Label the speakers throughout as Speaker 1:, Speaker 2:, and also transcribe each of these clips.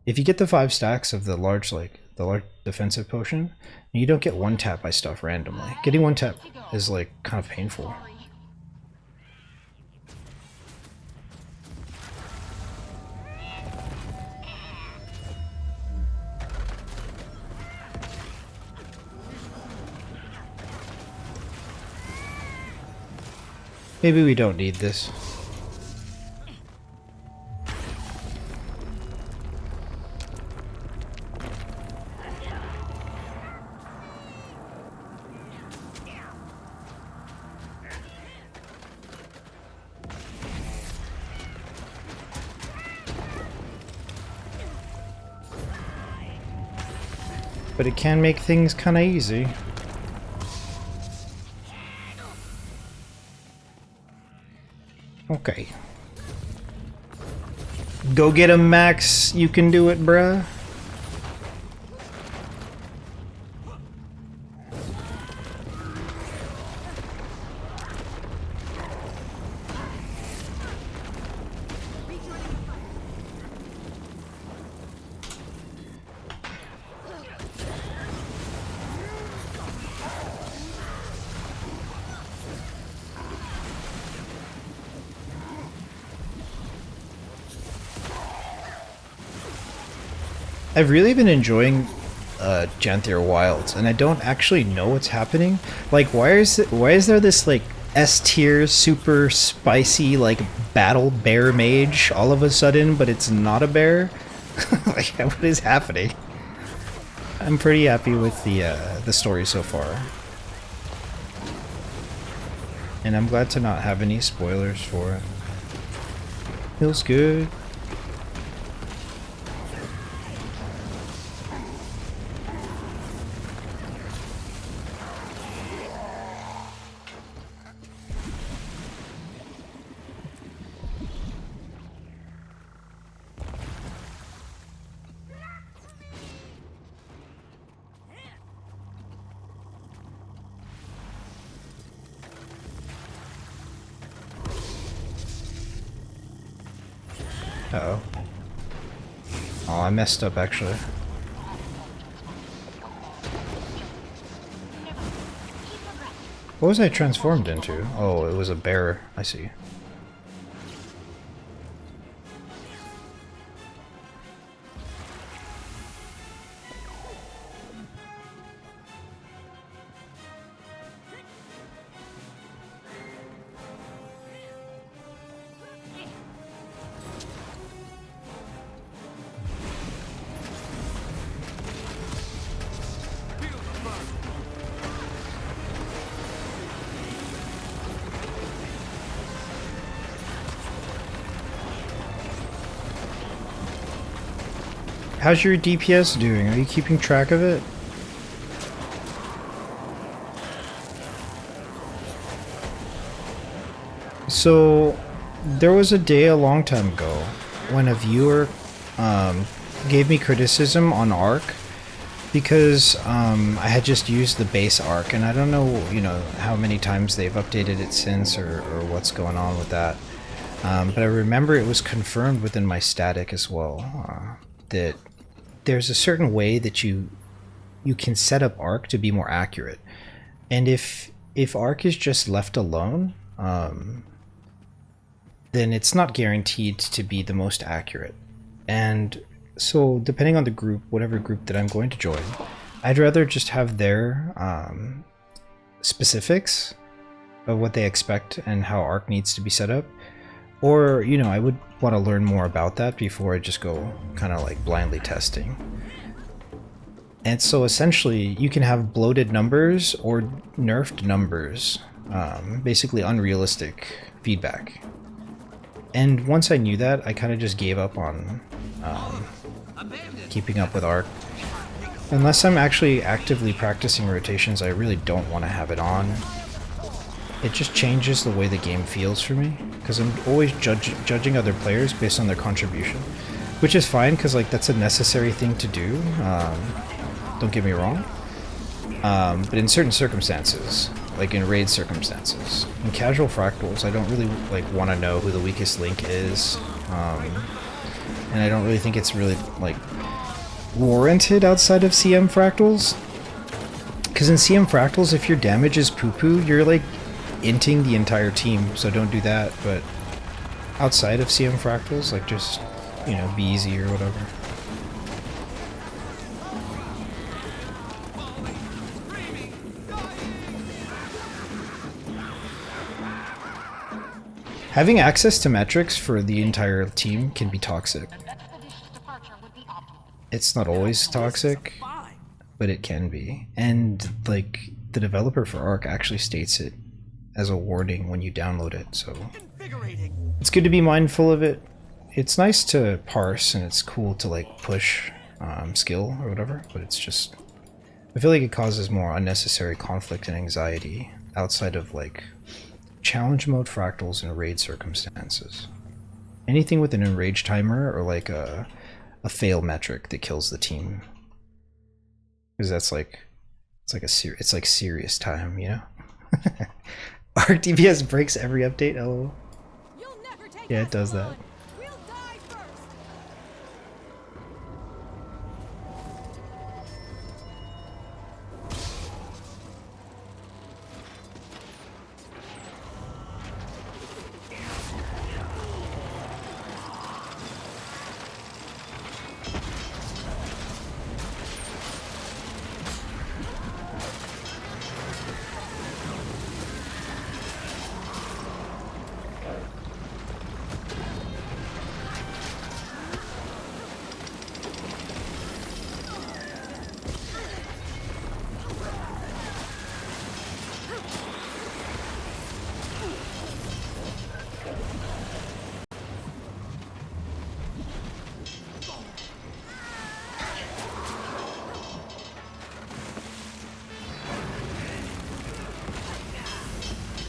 Speaker 1: if you get the 5 stacks of the large defensive potion, you don't get one tap by stuff randomly. Getting one tap is like kind of painful. Maybe we don't need this. But it can make things kinda easy. Okay. Go get him, Max. You can do it, bruh. I've really been enjoying Janthier Wilds, and I don't actually know what's happening. Like, why is there this like S tier super spicy like battle bear mage all of a sudden, but it's not a bear? Like, what is happening? I'm pretty happy with the story so far, and I'm glad to not have any spoilers for it. Feels good. Uh-oh. Oh, I messed up actually. What was I transformed into? Oh, it was a bear. I see. How's your DPS doing? Are you keeping track of it? So, there was a day a long time ago when a viewer gave me criticism on Arc because I had just used the base Arc, and I don't know, you know, how many times they've updated it since or what's going on with that. But I remember it was confirmed within my static as well that there's a certain way that you can set up Arc to be more accurate, and if Arc is just left alone, then it's not guaranteed to be the most accurate. And so depending on the group, whatever group that I'm going to join, I'd rather just have their specifics of what they expect and how Arc needs to be set up. Or, you know, I would want to learn more about that before I just go kind of like blindly testing. And so essentially you can have bloated numbers or nerfed numbers, basically unrealistic feedback. And once I knew that, I kind of just gave up on keeping up with Arc. Unless I'm actually actively practicing rotations, I really don't want to have it on. It just changes the way the game feels for me, because I'm always judging other players based on their contribution, which is fine because like that's a necessary thing to do. Don't get me wrong, but in certain circumstances, like in raid circumstances, in casual fractals, I don't really like want to know who the weakest link is. and I don't really think it's really like warranted outside of CM Fractals. Because in CM Fractals, if your damage is poo-poo, you're like inting the entire team, so don't do that. But outside of CM Fractals, like just, you know, be easy or whatever. Having access to metrics for the entire team can be toxic. It's not always toxic, but it can be. And like the developer for Arc actually states it as a warning when you download it, so it's good to be mindful of it. It's nice to parse and it's cool to like push skill or whatever, but it's just, I feel like it causes more unnecessary conflict and anxiety outside of like challenge mode fractals and raid circumstances. Anything with an enrage timer or like a fail metric that kills the team, because that's like it's like serious time, you know. Arc DPS breaks every update. LOL. Yeah, it does that.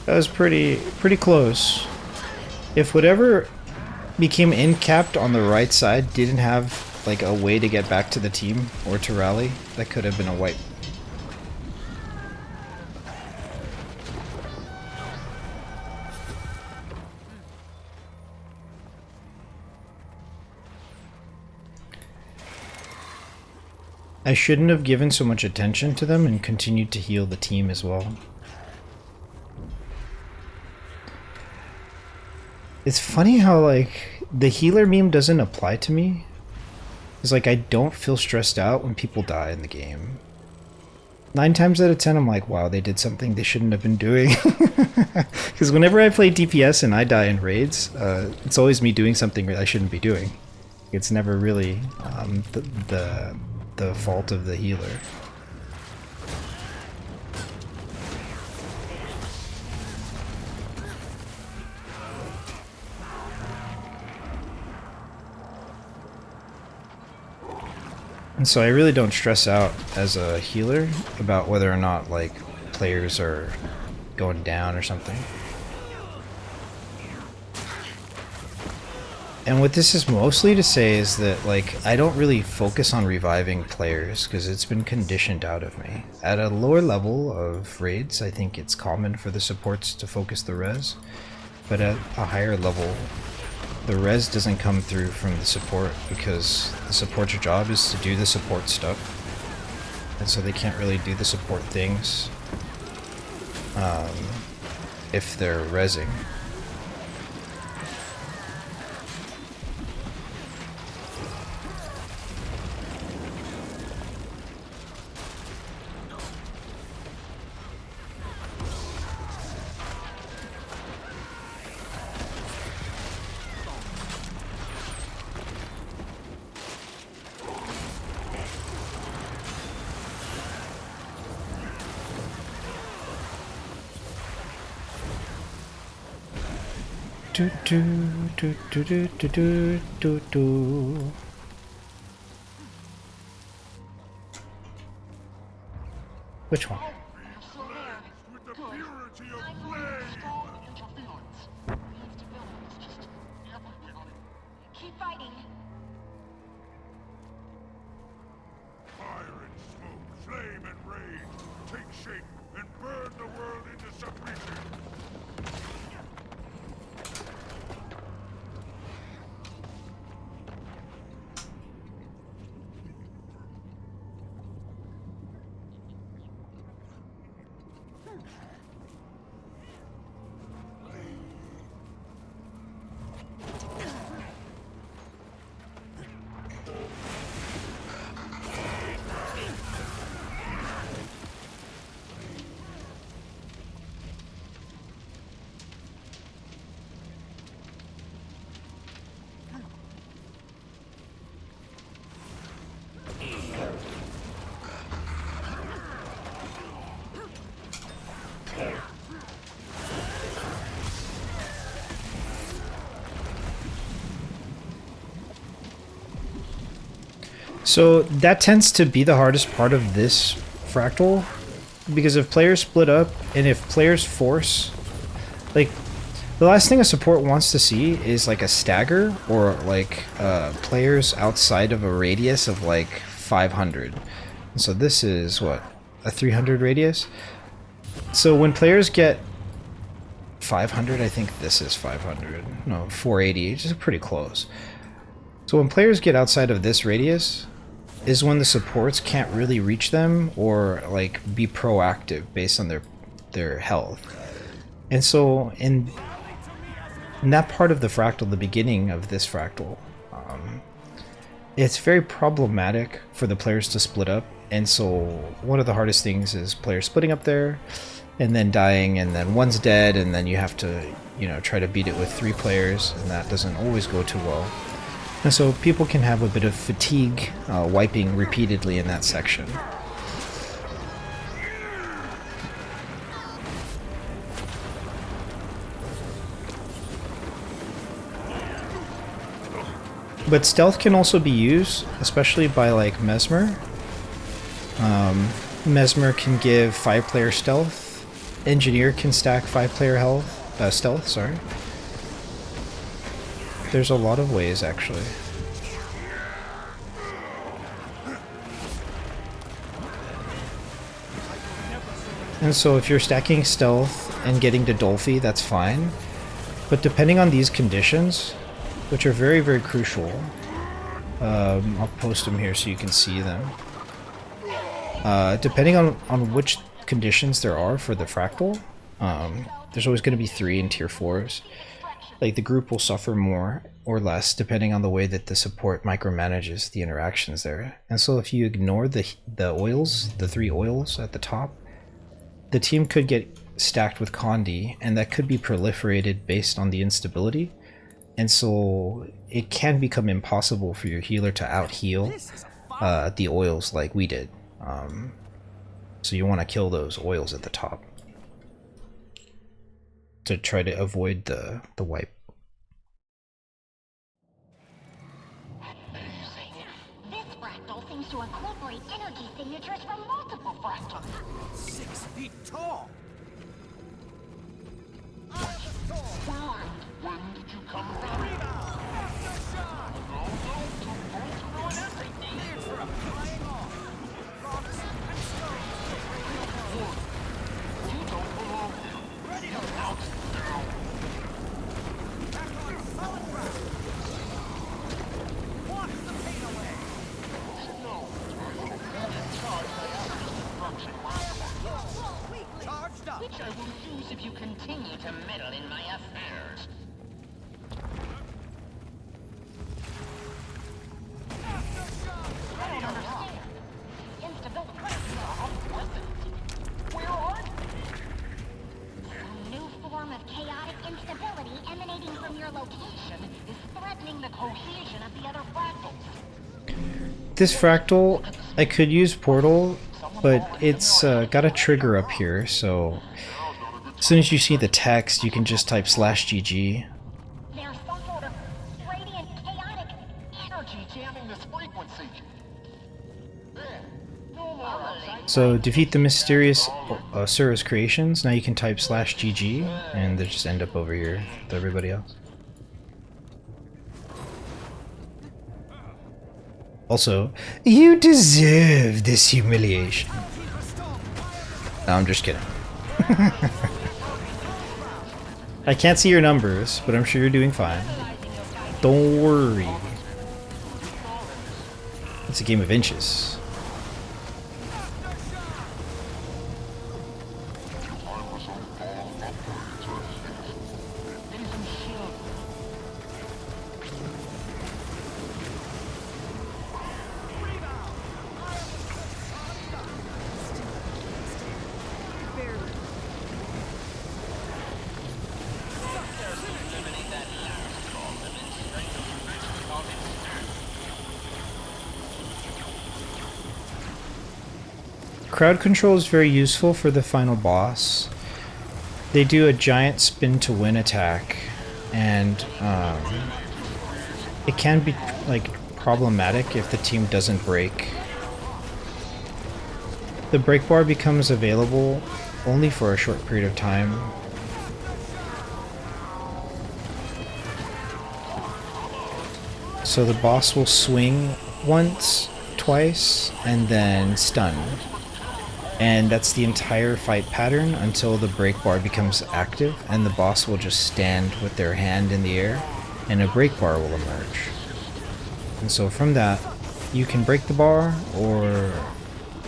Speaker 1: That was pretty close. If whatever became in-capped on the right side didn't have like a way to get back to the team or to rally, that could have been a wipe. I shouldn't have given so much attention to them and continued to heal the team as well. It's funny how like the healer meme doesn't apply to me. It's like I don't feel stressed out when people die in the game. 9 times out of 10 I'm like, wow, they did something they shouldn't have been doing. Because whenever I play DPS and I die in raids, it's always me doing something I shouldn't be doing. It's never really the fault of the healer. And so I really don't stress out as a healer about whether or not like players are going down or something. And what this is mostly to say is that like I don't really focus on reviving players because it's been conditioned out of me. At a lower level of raids, I think it's common for the supports to focus the res, but at a higher level, the res doesn't come through from the support because the support's job is to do the support stuff, and so they can't really do the support things if they're resing. Do, do, do, do, do, do, do, do. Which one?
Speaker 2: Keep fighting.
Speaker 3: Fire and smoke, flame and rage, take shape and burn the world into submission.
Speaker 1: So that tends to be the hardest part of this fractal, because if players split up and if players force, like, the last thing a support wants to see is like a stagger or like players outside of a radius of like 500. And so this is what, a 300 radius? So when players get 500, I think this is 500, no, 480, which is pretty close. So when players get outside of this radius is when the supports can't really reach them or like be proactive based on their health. And so in that part of the fractal, the beginning of this fractal, it's very problematic for the players to split up. And so one of the hardest things is players splitting up there and then dying, and then one's dead, and then you have to, you know, try to beat it with 3 players, and that doesn't always go too well. And so people can have a bit of fatigue wiping repeatedly in that section. But stealth can also be used, especially by like Mesmer. Mesmer can give 5-player stealth. Engineer can stack 5-player health, stealth, sorry. There's a lot of ways, actually. And so if you're stacking stealth and getting to Dolphy, that's fine. But depending on these conditions, which are very, very crucial, I'll post them here so you can see them. Depending on which conditions there are for the fractal, there's always going to be 3 in tier 4s. Like, the group will suffer more or less depending on the way that the support micromanages the interactions there. And so if you ignore the oils, the 3 oils at the top, the team could get stacked with Condi, and that could be proliferated based on the instability. And so it can become impossible for your healer to out-heal the oils like we did. So you want to kill those oils at the top to try to avoid the wipe.
Speaker 2: This fractal seems to incorporate energy signatures from multiple fractals.
Speaker 4: 6 feet tall!
Speaker 2: Where did you come from?
Speaker 5: Which I will use if you continue to meddle in my affairs.
Speaker 2: I don't understand. Instability. Where are you? Some new form of chaotic instability emanating from your location is threatening the cohesion of the other fractals.
Speaker 1: This fractal, I could use Portal, but it's got a trigger up here, so as soon as you see the text, you can just type /GG.
Speaker 2: There's some sort of radiant chaotic energy
Speaker 3: jamming this frequency.
Speaker 1: So defeat the mysterious Sura's creations. Now you can type /GG, and they just end up over here with everybody else. Also, you deserve this humiliation. No, I'm just kidding. I can't see your numbers, but I'm sure you're doing fine. Don't worry. It's a game of inches. crowd control is very useful for the final boss. They do a giant spin to win attack, and it can be like problematic if the team doesn't break. The break bar becomes available only for a short period of time. So the boss will swing once, twice, and then stun. And that's the entire fight pattern until the break bar becomes active, and the boss will just stand with their hand in the air, and a break bar will emerge. And so from that, you can break the bar or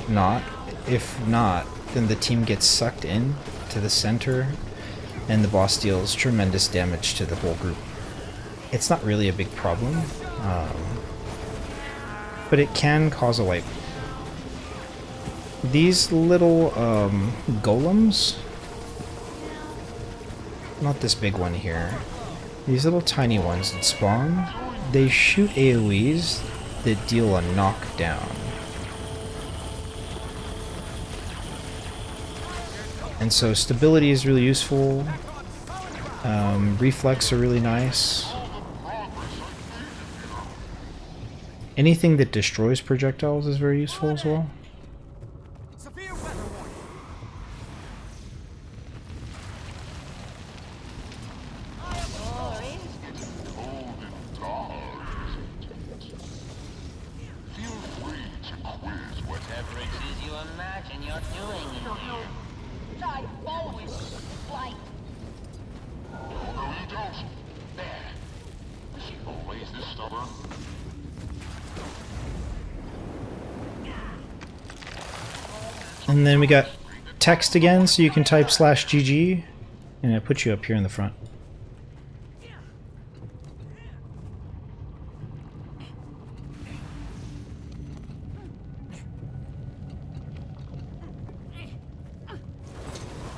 Speaker 1: not. If not, then the team gets sucked in to the center, and the boss deals tremendous damage to the whole group. It's not really a big problem, but it can cause a wipe. These little golems, not this big one here, these little tiny ones that spawn, they shoot AoEs that deal a knockdown. And so stability is really useful, reflex are really nice. Anything that destroys projectiles is very useful as well.
Speaker 4: Severe weather warning.
Speaker 3: Feel free to quiz
Speaker 5: Whatever it is you imagine you're doing in here.
Speaker 2: I always like.
Speaker 3: No, you don't. There. Is he always this stubborn?
Speaker 1: And then we got text again, so you can type /GG, and it puts you up here in the front.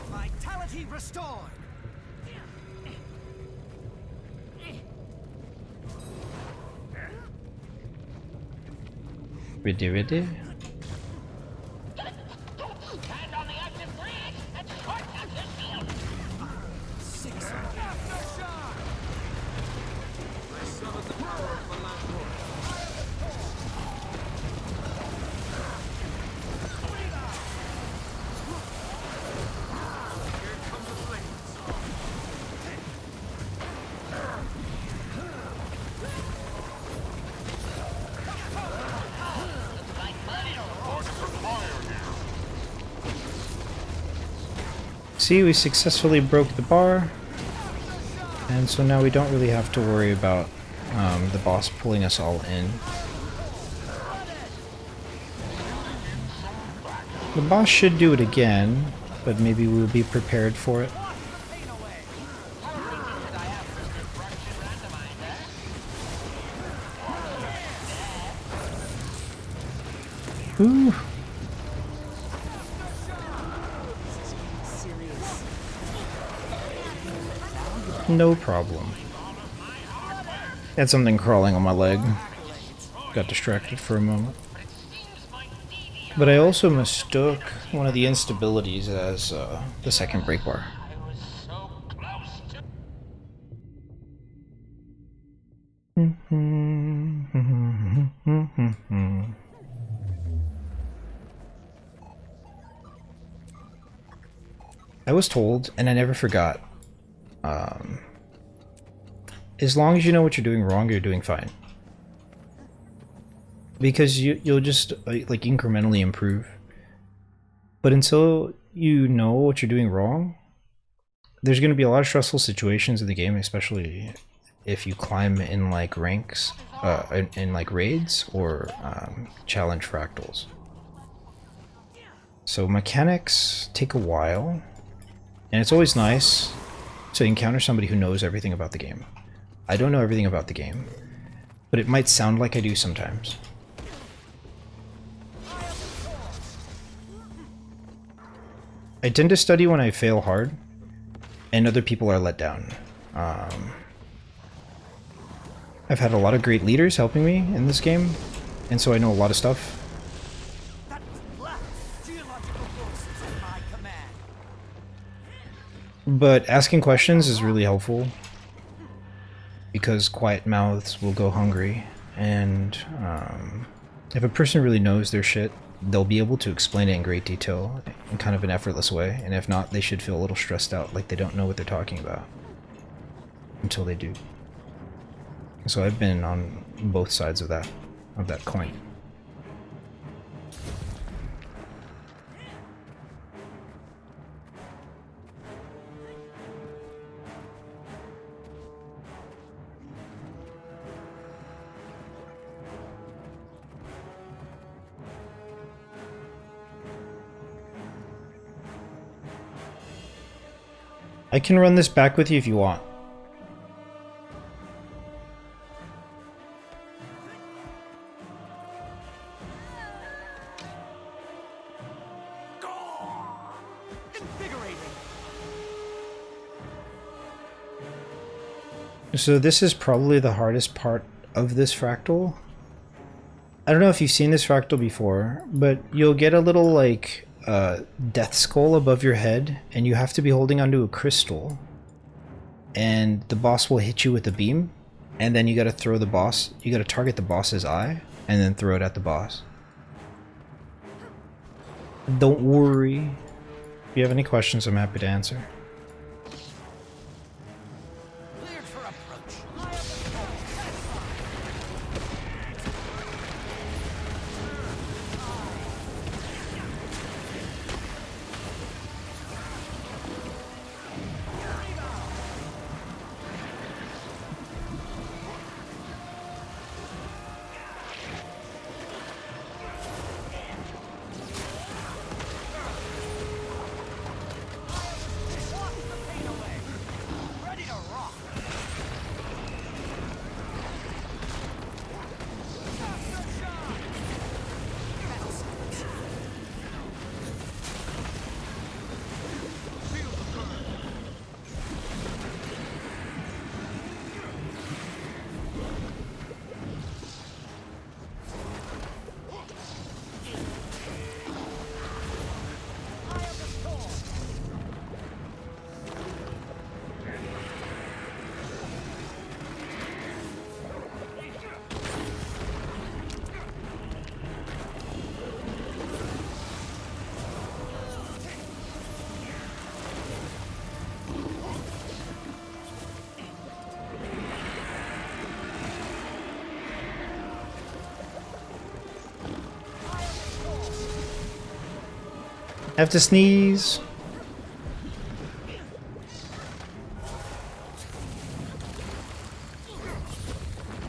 Speaker 4: Vitality restored.
Speaker 1: Ready?
Speaker 5: Stand on the active bridge and short out the shield.
Speaker 1: See, we successfully broke the bar, and so now we don't really have to worry about the boss pulling us all in. The boss should do it again, but maybe we'll be prepared for it. Ooh. No problem. Had something crawling on my leg. Got distracted for a moment. But I also mistook one of the instabilities as the second break bar.
Speaker 5: I was so close to...
Speaker 1: I was told, and I never forgot, as long as you know what you're doing wrong, you're doing fine. Because you'll just like incrementally improve. But until you know what you're doing wrong, there's going to be a lot of stressful situations in the game, especially if you climb in like ranks, in like raids or challenge fractals. So mechanics take a while, and it's always nice to encounter somebody who knows everything about the game. I don't know everything about the game, but it might sound like I do sometimes. I tend to study when I fail hard, and other people are let down. I've had a lot of great leaders helping me in this game, and so I know a lot of stuff.
Speaker 4: That was black. Geological
Speaker 1: But asking questions is really helpful because quiet mouths will go hungry, and if a person really knows their shit, they'll be able to explain it in great detail in kind of an effortless way, and if not, they should feel a little stressed out, like they don't know what they're talking about until they do. So I've been on both sides of that coin. I can run this back with you if you want.
Speaker 4: Invigorating.
Speaker 1: So this is probably the hardest part of this fractal. I don't know if you've seen this fractal before, but you'll get a little like death skull above your head, and you have to be holding onto a crystal, and the boss will hit you with a beam, and then you gotta throw the boss, you gotta target the boss's eye, and then throw it at the boss. Don't worry. If you have any questions, I'm happy to answer.
Speaker 4: Cleared for approach.
Speaker 1: I have to sneeze.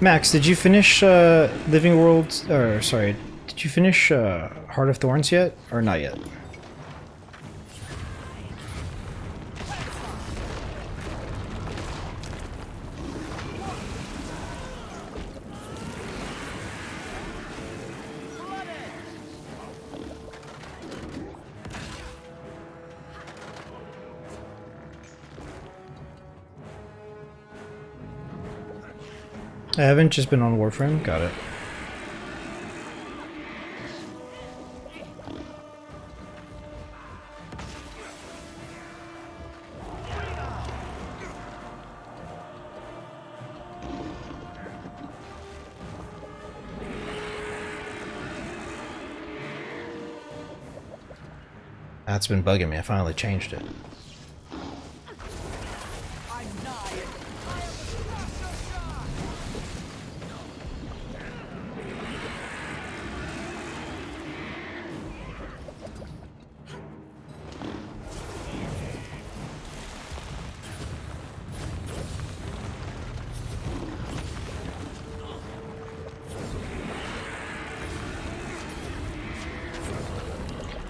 Speaker 1: Max, did you finish Living Worlds, or sorry, did you finish Heart of Thorns yet, or not yet? I haven't just been on Warframe, got it. That's been bugging me, I finally changed it.
Speaker 4: I'm nigh it.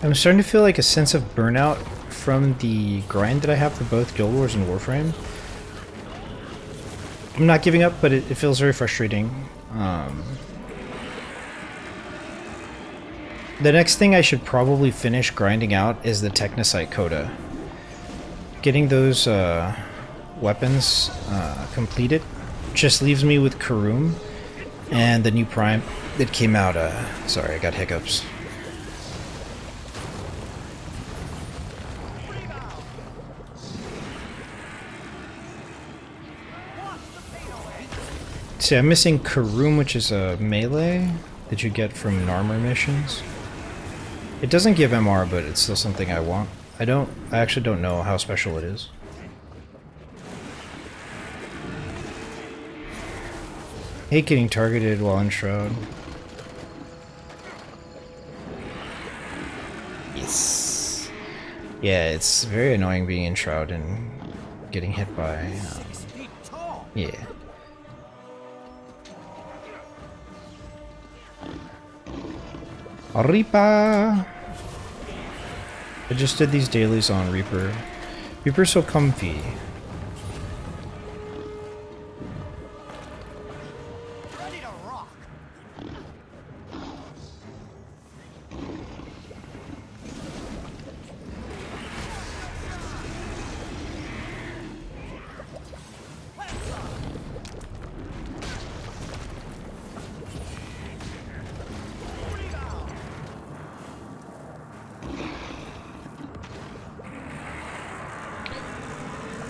Speaker 1: I'm starting to feel like a sense of burnout from the grind that I have for both Guild Wars and Warframe. I'm not giving up, but it feels very frustrating. The next thing I should probably finish grinding out is the Technosite Coda. Getting those weapons completed just leaves me with Karoom and the new Prime that came out. Sorry, I got hiccups. See, I'm missing Karoom, which is a melee that you get from Narmer missions. It doesn't give MR, but it's still something I want. I actually don't know how special it is. Hate getting targeted while in Shroud. Yes. Yeah, it's very annoying being in Shroud and getting hit by...
Speaker 4: 6 feet tall.
Speaker 1: yeah. Reaper! I just did these dailies on Reaper. Reaper's so comfy.
Speaker 4: Ready to rock.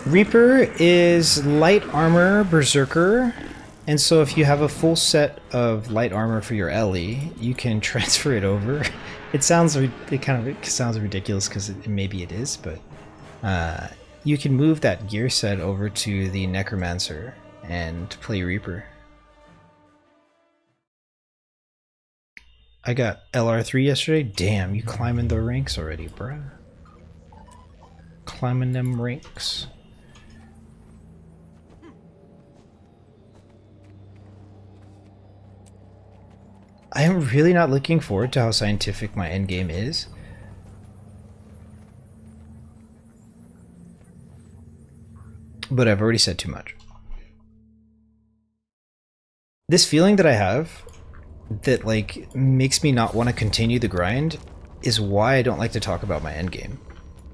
Speaker 1: Reaper is light armor berserker, and so if you have a full set of light armor for your Ellie, you can transfer it over. It sounds ridiculous because maybe it is, but you can move that gear set over to the Necromancer and play Reaper. I got LR3 yesterday. Damn, you climbing the ranks already, bruh. Climbing them ranks. I am really not looking forward to how scientific my endgame is. But I've already said too much. This feeling that I have that like makes me not want to continue the grind is why I don't like to talk about my endgame.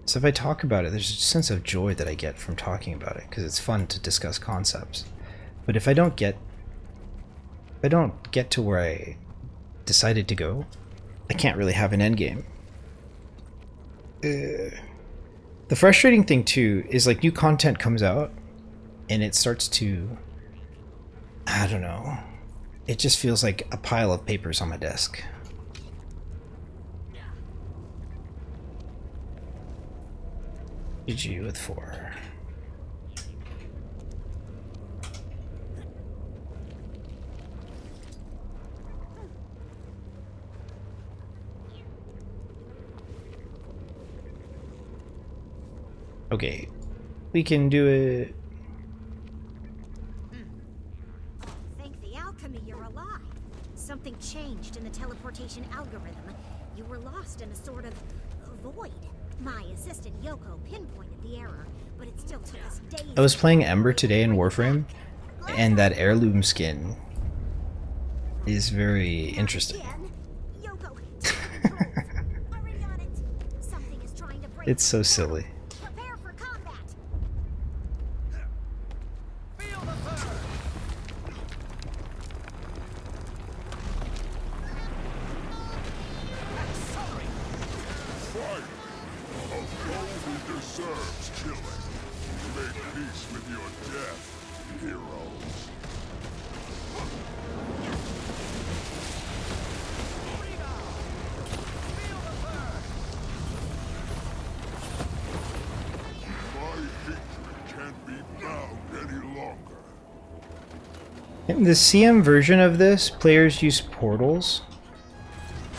Speaker 1: So if I talk about it, there's a sense of joy that I get from talking about it because it's fun to discuss concepts. But if I don't get to where I decided to go, I can't really have an endgame. The frustrating thing too is like new content comes out and it starts to, I don't know, it just feels like a pile of papers on my desk. GG with 4. Okay, we can do it.
Speaker 6: Thank the alchemy you're alive. Something changed in the teleportation algorithm. You were lost in a sort of void. My assistant Yoko pinpointed the error, but it still took us days.
Speaker 1: I was playing Ember today in Warframe, and that heirloom skin is very interesting.
Speaker 6: Yoko, already on it. Something is trying to break.
Speaker 1: It's so silly.
Speaker 6: Prepare for combat.
Speaker 4: Feel the burn. Accelerate.
Speaker 3: Fire! A foe who deserves killing. Make peace with your death, heroes. My hatred can't be bound any longer.
Speaker 1: In the CM version of this, players use portals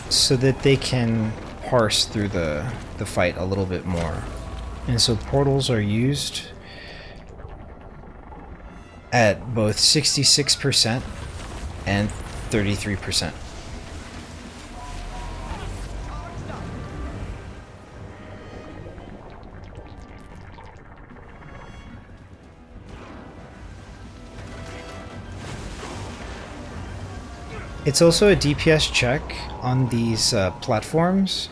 Speaker 1: so that they can parse through the fight a little bit more. And so portals are used at both 66% and 33%. It's also a DPS check on these platforms.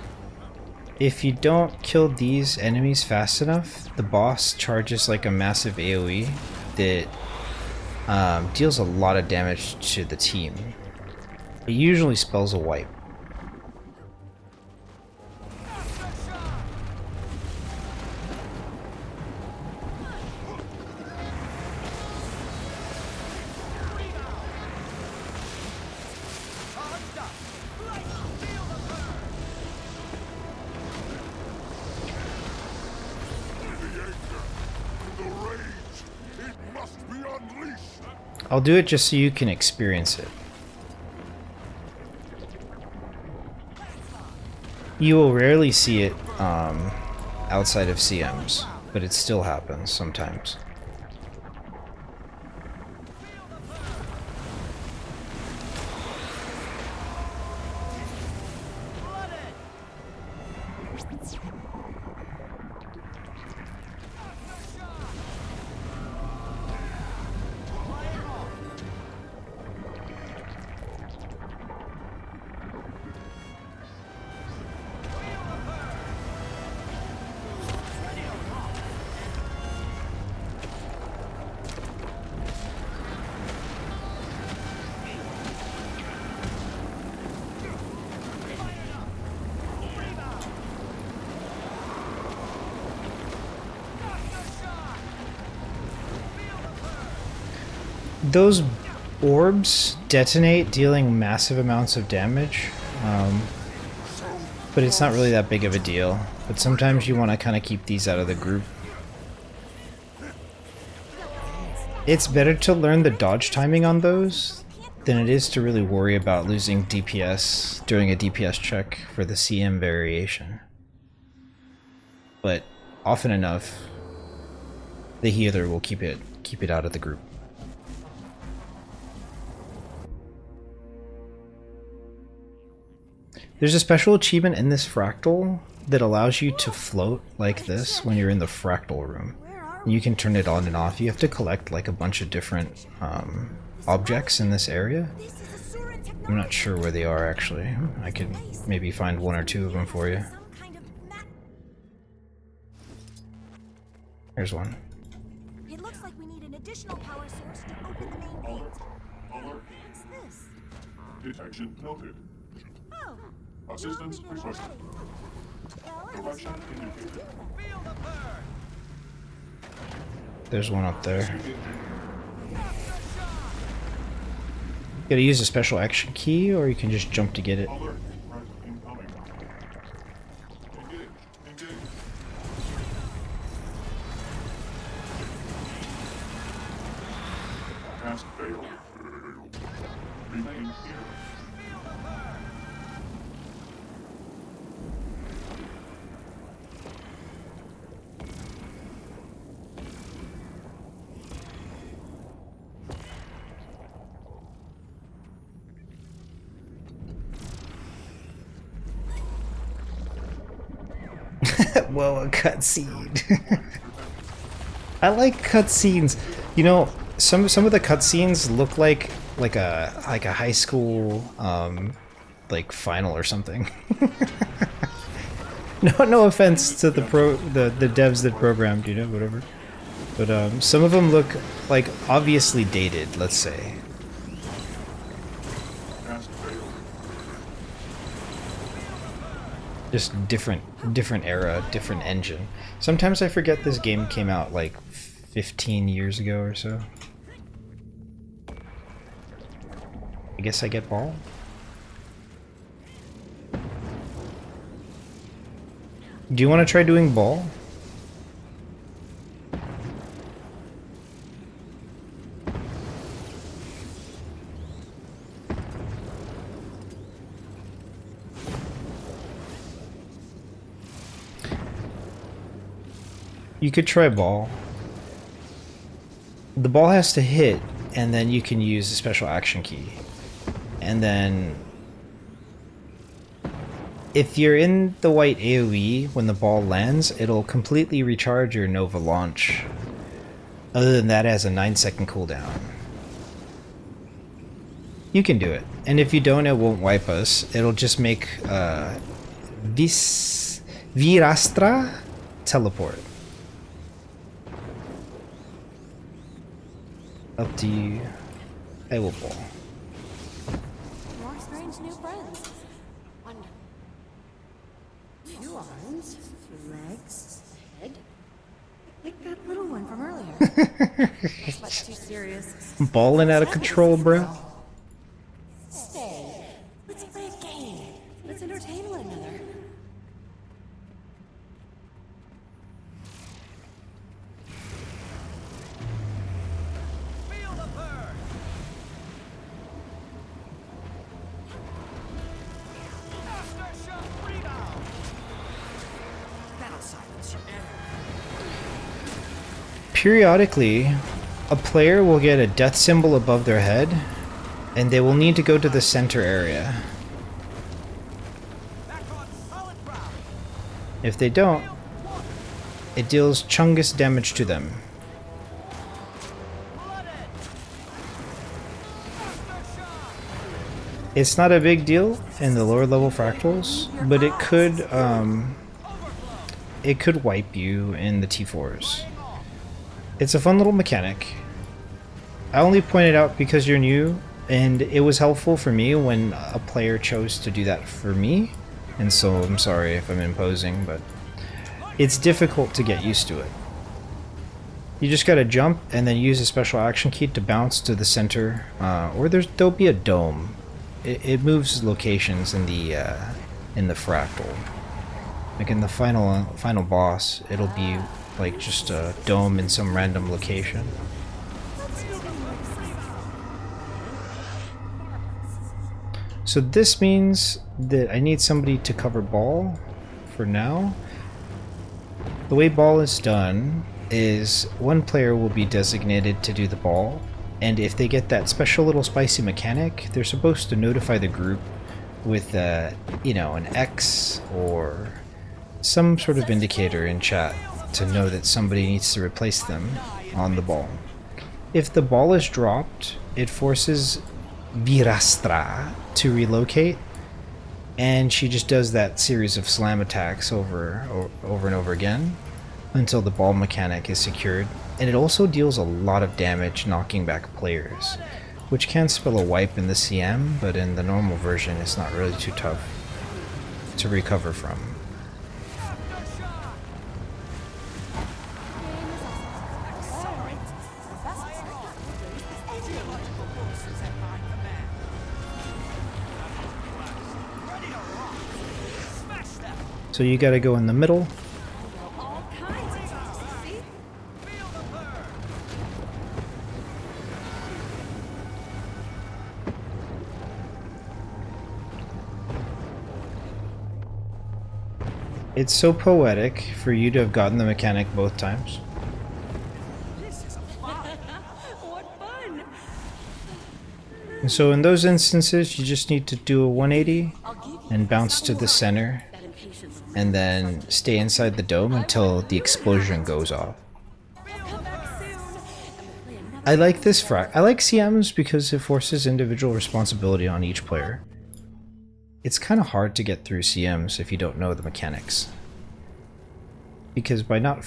Speaker 1: If you don't kill these enemies fast enough, the boss charges like a massive AoE that deals a lot of damage to the team. It usually spells a wipe. I'll do it just so you can experience it. You will rarely see it outside of CMs, but it still happens sometimes. Those orbs detonate, dealing massive amounts of damage, but it's not really that big of a deal. But sometimes you want to kind of keep these out of the group. It's better to learn the dodge timing on those than it is to really worry about losing DPS during a DPS check for the CM variation. But often enough, the healer will keep it out of the group. There's a special achievement in this fractal that allows you to float like this when you're in the fractal room. You can turn it on and off. You have to collect like a bunch of different objects in this area. I'm not sure where they are actually. I could maybe find one or two of them for you. Here's one.
Speaker 6: It looks like we need an additional power source to open the main gate. What's this?
Speaker 3: Detection noted.
Speaker 6: Oh.
Speaker 3: Assistance requested. Direction indicated.
Speaker 4: Feel the burn.
Speaker 1: There's one up there. Gotta use a special action key, or you can just jump to get it.
Speaker 3: Alert. Threat incoming. Engage. Engage. Task failed. Remain here.
Speaker 1: Whoa, a cutscene. I like cutscenes. You know, some of the cutscenes look like a high school like final or something. No offense to the devs that programmed, you know, whatever. But some of them look like obviously dated, let's say.
Speaker 3: Task failed.
Speaker 1: Just different era, different engine. Sometimes I forget this game came out like 15 years ago or so. I guess I get ball. Do you want to try doing ball? You could try ball. The ball has to hit, and then you can use a special action key. And then if you're in the white AoE when the ball lands, it'll completely recharge your Nova launch. Other than that, it has a 9-second cooldown. You can do it. And if you don't, it won't wipe us. It'll just make Virastra teleport. Up to you. I will ball.
Speaker 7: More strange new friends. Wonderful. 2 arms, 2 legs, a head. Like that little one from earlier. It's much too serious.
Speaker 1: Balling out of control, bro.
Speaker 7: Stay. Let's play a game. Let's entertain one another.
Speaker 4: Feel the burn.
Speaker 1: periodically, a player will get a death symbol above their head, and they will need to go to the center area.
Speaker 4: Back on solid ground.
Speaker 1: If they don't, it deals chungus damage to them.
Speaker 4: Flooded. Master shot.
Speaker 1: It's not a big deal in the lower level fractals, but it could wipe you in the T4's. It's a fun little mechanic. I only point it out because you're new, and it was helpful for me when a player chose to do that for me, and so I'm sorry if I'm imposing, but it's difficult to get used to it. You just gotta jump and then use a special action key to bounce to the center, or there'll be a dome. It moves locations in the fractal. Like in the final boss, it'll be like just a dome in some random location. So this means that I need somebody to cover ball for now. The way ball is done is one player will be designated to do the ball, and if they get that special little spicy mechanic, they're supposed to notify the group with you know, an X or some sort of indicator in chat to know that somebody needs to replace them on the ball. If the ball is dropped, it forces Virastra to relocate, and she just does that series of slam attacks over and over again until the ball mechanic is secured. And it also deals a lot of damage knocking back players, which can spell a wipe in the CM, but in the normal version it's not really too tough to recover from. So you gotta go in the middle. It's so poetic for you to have gotten the mechanic both times.
Speaker 7: What fun!
Speaker 1: And so in those instances, you just need to do a 180 and bounce to the center, and then stay inside the dome until the explosion goes off.
Speaker 7: Come back soon. And we'll play another.
Speaker 1: I like this frac. I like CMs because it forces individual responsibility on each player. It's kind of hard to get through CMs if you don't know the mechanics. Because by not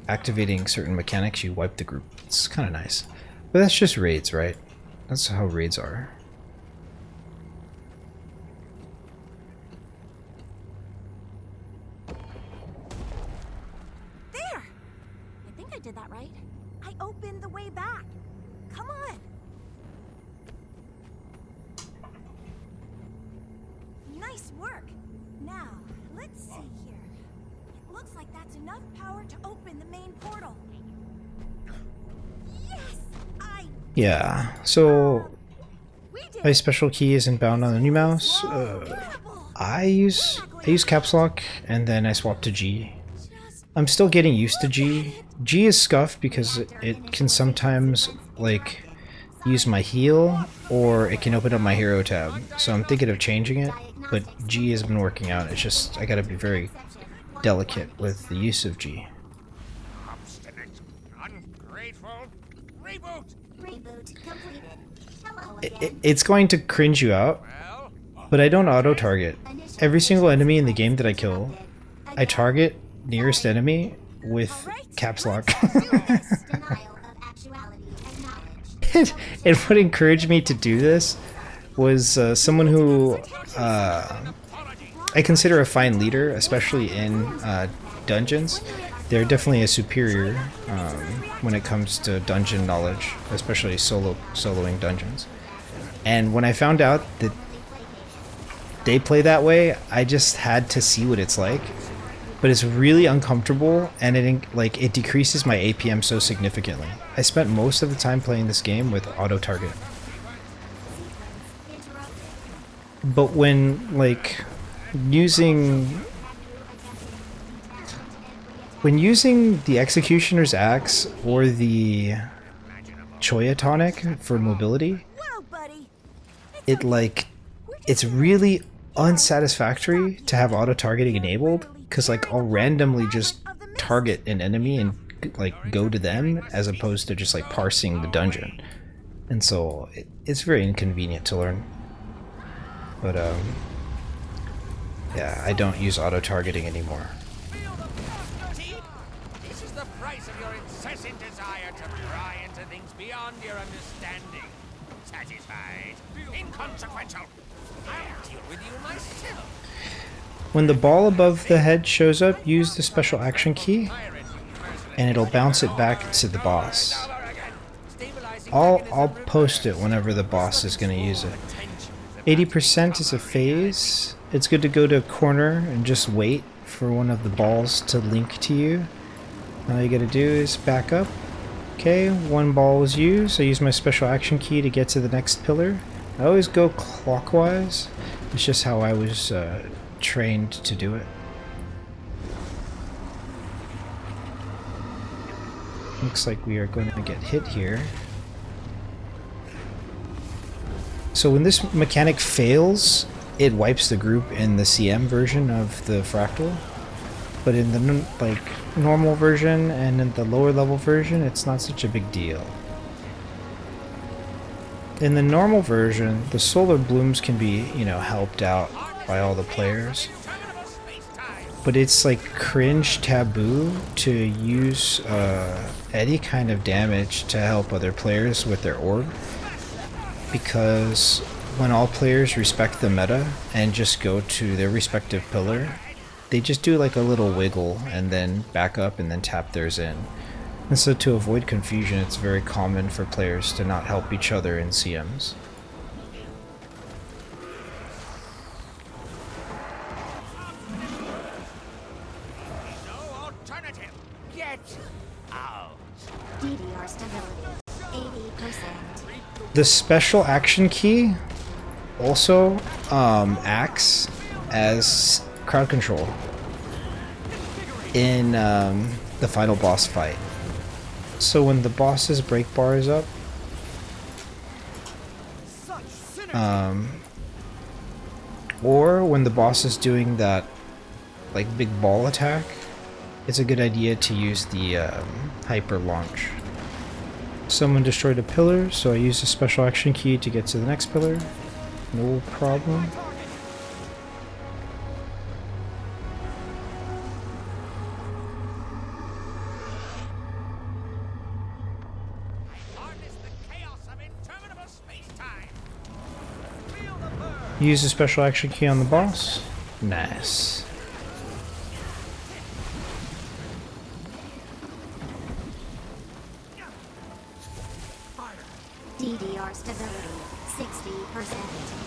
Speaker 1: activating certain mechanics, you wipe the group. It's kind of nice. But that's just raids, right? That's how raids are.
Speaker 6: There! I think I did that right. I opened the way back. Come on! Nice work. Now, let's see here. It looks like that's enough power to open the main portal. Yes!
Speaker 1: Yeah, so
Speaker 6: We did
Speaker 1: my
Speaker 6: it!
Speaker 1: special key isn't bound on the new mouse.
Speaker 6: Incredible!
Speaker 1: I use caps lock and then I swap to G.
Speaker 6: Just
Speaker 1: I'm still getting used to G. G is scuffed because it can sometimes use my heal, or it can open up my hero tab. So I'm thinking of changing it, but G has been working out. It's just I gotta be very delicate with the use of G.
Speaker 3: Obstinate, ungrateful, reboot!
Speaker 6: Reboot completed. Hello
Speaker 1: It's going to cringe you out,
Speaker 3: Well,
Speaker 1: but I don't auto-target. Every single enemy in the game that I kill, I target nearest enemy with caps lock. and what encouraged me to do this was someone who I consider a fine leader, especially in dungeons. They're definitely a superior when it comes to dungeon knowledge, especially soloing dungeons. And when I found out that they play that way, I just had to see what it's like. But it's really uncomfortable, and it decreases my APM so significantly. I spent most of the time playing this game with auto target. But when using When using the Executioner's Axe or the Choya Tonic for mobility,
Speaker 7: Whoa, buddy.
Speaker 1: it's really unsatisfactory to have auto-targeting enabled, because like I'll randomly just target an enemy and like go to them as opposed to just like parsing the dungeon, and so it's very inconvenient to learn. But yeah, I don't use auto-targeting anymore.
Speaker 4: This is the price of your incessant desire to pry into things beyond your understanding. Satisfied? Inconsequential. I'll deal with you myself.
Speaker 1: When the ball above the head shows up, use the special action key and it'll bounce it back to the boss. I'll post it whenever the boss is going to use it. 80% is a phase. It's good to go to a corner and just wait for one of the balls to link to you. All you gotta do is back up. Okay, one ball was used. I use my special action key to get to the next pillar. I always go clockwise. It's just how I was trained to do it. Looks like we are going to get hit here. So when this mechanic fails, it wipes the group in the CM version of the Fractal. But in the normal version and in the lower level version, it's not such a big deal. In the normal version, the solar blooms can be, helped out by all the players. But it's like cringe taboo to use any kind of damage to help other players with their orb. Because when all players respect the meta and just go to their respective pillar, they just do like a little wiggle and then back up and then tap theirs in. And so to avoid confusion, it's very common for players to not help each other in CMs.
Speaker 4: No alternative. Get out.
Speaker 6: DDR stability, 80%.
Speaker 1: The special action key also acts as crowd control in the final boss fight. So when the boss's break bar is up, or when the boss is doing that like big ball attack, it's a good idea to use the hyper launch. Someone destroyed a pillar, so I used a special action key to get to the next pillar. No problem. Use a special action key on the boss. Nice.
Speaker 6: DDR stability, 60%.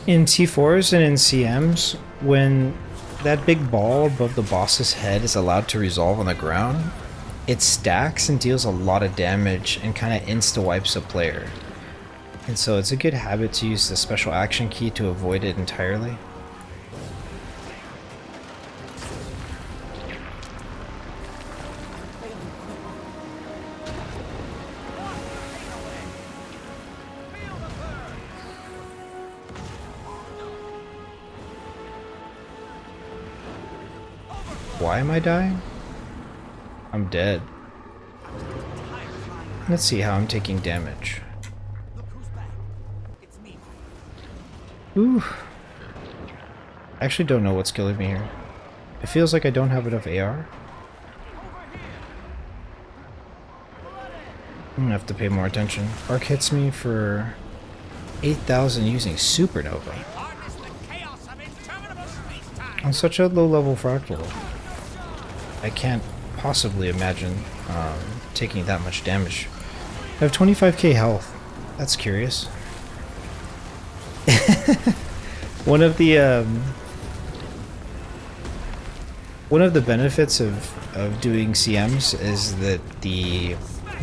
Speaker 1: In T4's and in CM's, when that big ball above the boss's head is allowed to resolve on the ground, it stacks and deals a lot of damage and kind of insta-wipes a player. And so it's a good habit to use the special action key to avoid it entirely. Why am I dying? I'm dead. Let's see how I'm taking damage. Ooh. I actually don't know what's killing me here. It feels like I don't have enough AR. I'm gonna have to pay more attention. Arc hits me for 8,000 using Supernova. On such a low level fractal, I can't possibly imagine taking that much damage. I have 25k health. That's curious. One of the benefits of doing CMs is that the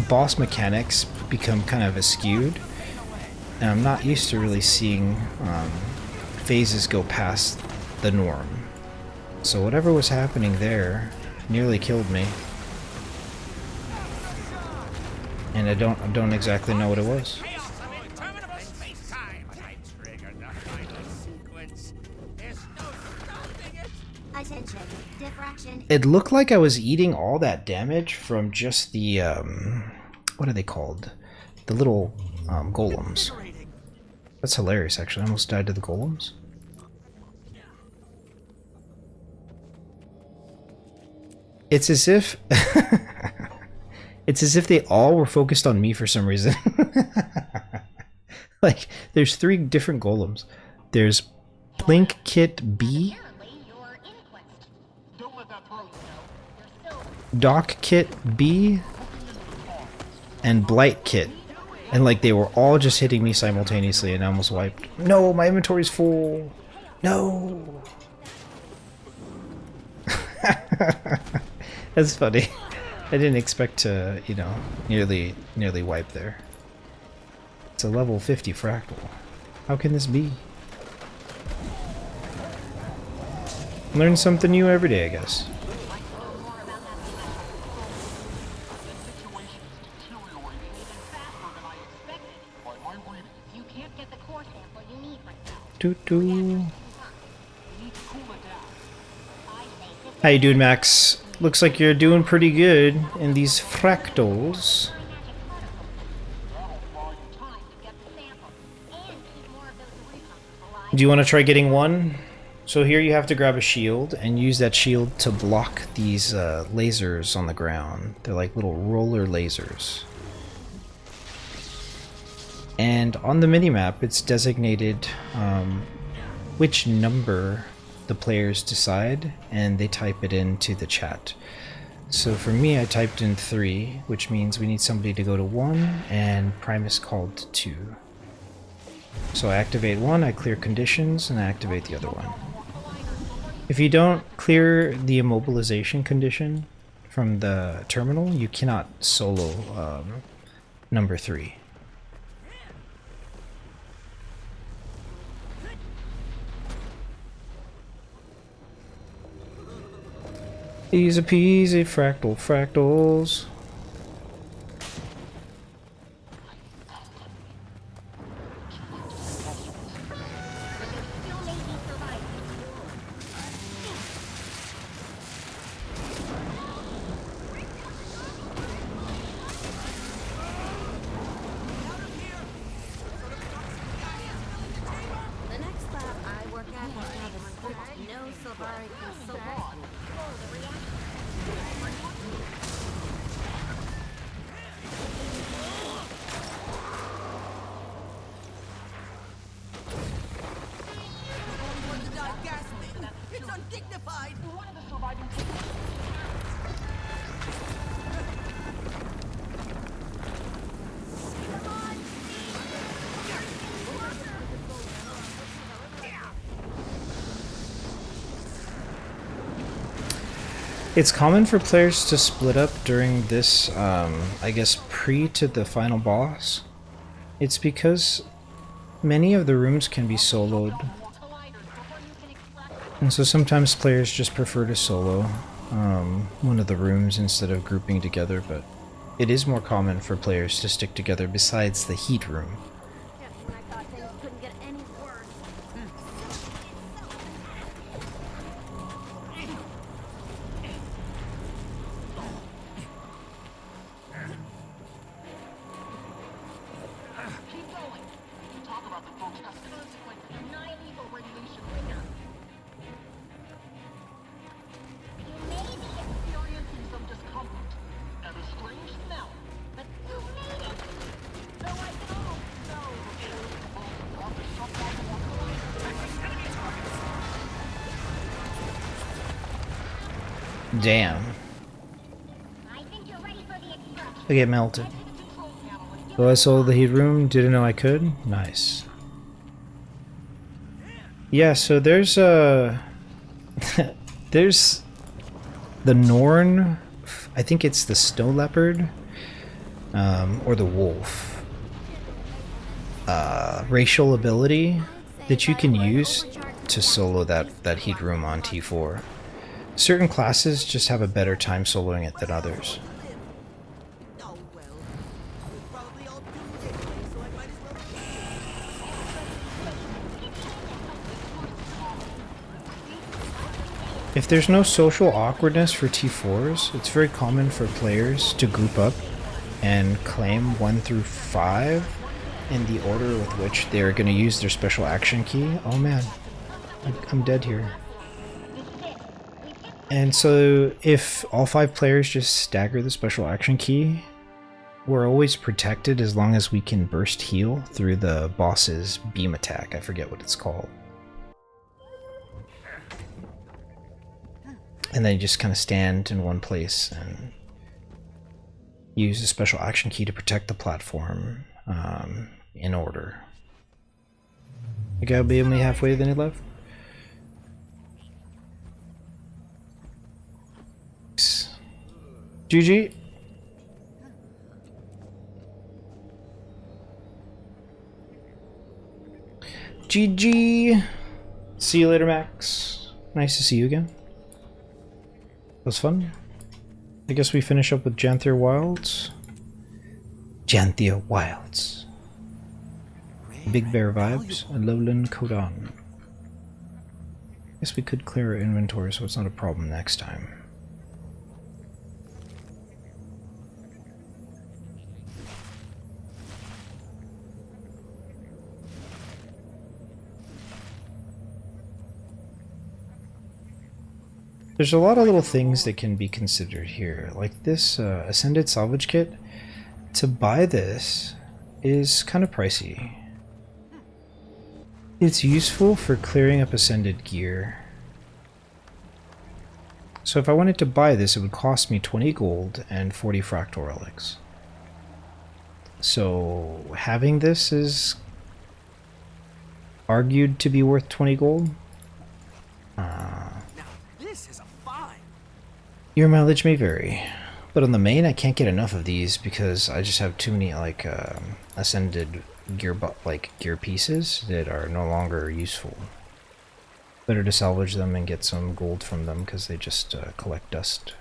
Speaker 1: boss mechanics become kind of askewed, and I'm not used to really seeing phases go past the norm. So whatever was happening there nearly killed me, and I don't exactly know what it was.
Speaker 4: Chaos of interminable space-time. I triggered the final sequence. There's no stopping it.
Speaker 6: Attention. Diffraction.
Speaker 1: It looked like I was eating all that damage from just the what are they called? The little golems. That's hilarious, actually. I almost died to the golems. It's as if it's as if they all were focused on me for some reason. Like, there's 3 different golems. There's Blink Kit B,
Speaker 2: Apparently, you're Inquest. Don't let that throw you, You're still
Speaker 1: Doc Kit B, and Blight Kit. And like they were all just hitting me simultaneously and I almost wiped. No, my inventory's full. No. That's funny. I didn't expect to, you know, nearly wipe there. It's a level 50 fractal. How can this be? Learn something new every day, I guess.
Speaker 2: You can't get the core sample you need right now.
Speaker 1: Toot toot.
Speaker 2: You need to cool it down. I say sit
Speaker 1: How you doing, Max? Looks like you're doing pretty good in these fractals.
Speaker 2: That'll buy you time to get the sample and keep more of those recons alive.
Speaker 1: Do you want to try getting one? So here you have to grab a shield and use that shield to block these lasers on the ground. They're like little roller lasers. And on the minimap, it's designated which number the players decide, and they type it into the chat. So for me, I typed in 3, which means we need somebody to go to 1, and Primus called to 2. So I activate 1, I clear conditions, and I activate the other one. If you don't clear the immobilization condition from the terminal, you cannot solo number 3. Easy peasy fractals.
Speaker 2: Still may be surviving.
Speaker 7: The next lab I work at has to have a strict no Silvari consultant.
Speaker 5: It's undignified.
Speaker 2: One of the surviving
Speaker 1: It's common for players to split up during this, I guess, pre to the final boss. It's because many of the rooms can be soloed, and so sometimes players just prefer to solo one of the rooms instead of grouping together, but it is more common for players to stick together besides the heat room.
Speaker 6: Just when I thought things couldn't get any worse.
Speaker 2: Keep going. Talk about the folks that's consequent and non-lethal radiation window. You may be experiencing some discomfort and a strange smell, but you made it. Though I don't know the want to shut down the enemy targets.
Speaker 1: Damn.
Speaker 2: I think you're ready for the extraction.
Speaker 1: I get melted.
Speaker 2: Head to the control panel and get
Speaker 1: Oh, I sold the heat room. Didn't know I could. Nice. Yeah, so there's there's the Norn. I think it's the snow leopard, or the wolf. Racial ability that you can use to solo that heat room on T4. Certain classes just have a better time soloing it than others.
Speaker 8: Oh well. We're probably all doomed anyway, so I might as well.
Speaker 1: If there's no social awkwardness for T4s, it's very common for players to group up and claim 1 through 5 in the order with which they're going to use their special action key. Oh man, I'm dead here. And so if all 5 players just stagger the special action key, we're always protected as long as we can burst heal through the boss's beam attack. I forget what it's called. And then you just kind of stand in one place and use the special action key to protect the platform in order. You gotta be only halfway, then he left. GG. GG. See you later, Max. Nice to see you again. That was fun. I guess we finish up with Janthir Wilds. Janthir Wilds. Big Bear vibes. Lowland Kodan. Guess we could clear our inventory so it's not a problem next time. There's a lot of little things that can be considered here, like this Ascended Salvage Kit. To buy this is kind of pricey. It's useful for clearing up Ascended gear. So if I wanted to buy this, it would cost me 20 gold and 40 fractal relics. So having this is argued to be worth 20 gold. Your mileage may vary, but on the main I can't get enough of these because I just have too many like ascended gear pieces that are no longer useful. Better to salvage them and get some gold from them because they just collect dust.